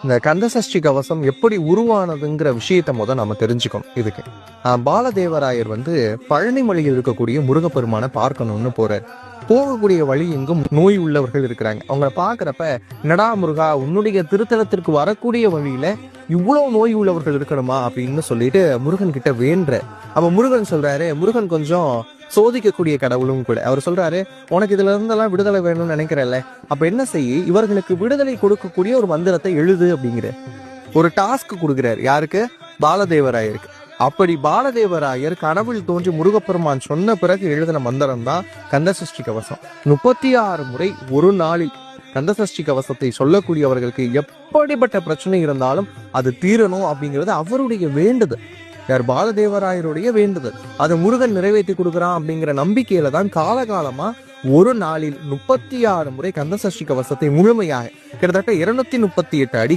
இந்த கந்தசஷ்டி கவசம் எப்படி உருவானதுங்கிற விஷயத்த நம்ம தெரிஞ்சுக்கணும். இதுக்கு பாலதேவராயர் பழனிமலையில் இருக்கக்கூடிய முருகப்பெருமானை பார்க்கணும்னு போறார். போகக்கூடிய வழி எங்கும் நோய் உள்ளவர்கள் இருக்கிறாங்க. அவங்கள பாக்குறப்ப, என்னடா முருகா, உன்னுடைய திருத்தலத்திற்கு வரக்கூடிய வழியில இவ்வளவு நோய் உள்ளவர்கள் இருக்கணுமா அப்படின்னு சொல்லிட்டு முருகன் கிட்ட வேண்ட. அப்ப முருகன் சொல்றாரு, முருகன் கொஞ்சம் சோதிக்கக்கூடிய கடவுளும் கூட. அவர் சொல்றாரு, உனக்கு இதுல இருந்தெல்லாம் விடுதலை வேணும்னு நினைக்கிறல்ல, அப்ப என்ன செய்ய, இவர்களுக்கு விடுதலை கொடுக்கக்கூடிய ஒரு மந்திரத்தை எழுது அப்படிங்கிற ஒரு டாஸ்க் கொடுக்கிறார். யாருக்கு? பாலதேவராயருக்கு. அப்படி பாலதேவராயர் கனவில் தோன்றி முருகப்பெருமான் சொன்ன பிறகு எழுதின மந்திரம் தான் கந்தசஷ்டி கவசம். 36 முறை ஒரு நாளில் கந்தசஷ்டி கவசத்தை சொல்லக்கூடியவர்களுக்கு எப்படிப்பட்ட பிரச்சனை இருந்தாலும் அது தீரணும் அப்படிங்கிறது அவருடைய வேண்டுதல். யார்? பாலதேவராயருடைய வேண்டுதல். அதை முருகன் நிறைவேற்றி கொடுக்குறான் அப்படிங்கிற நம்பிக்கையில தான் காலகாலமா ஒரு நாளில் 36 முறை கந்தசஷ்டி கவசத்தை முழுமையாக கிட்டத்தட்ட 238 அடி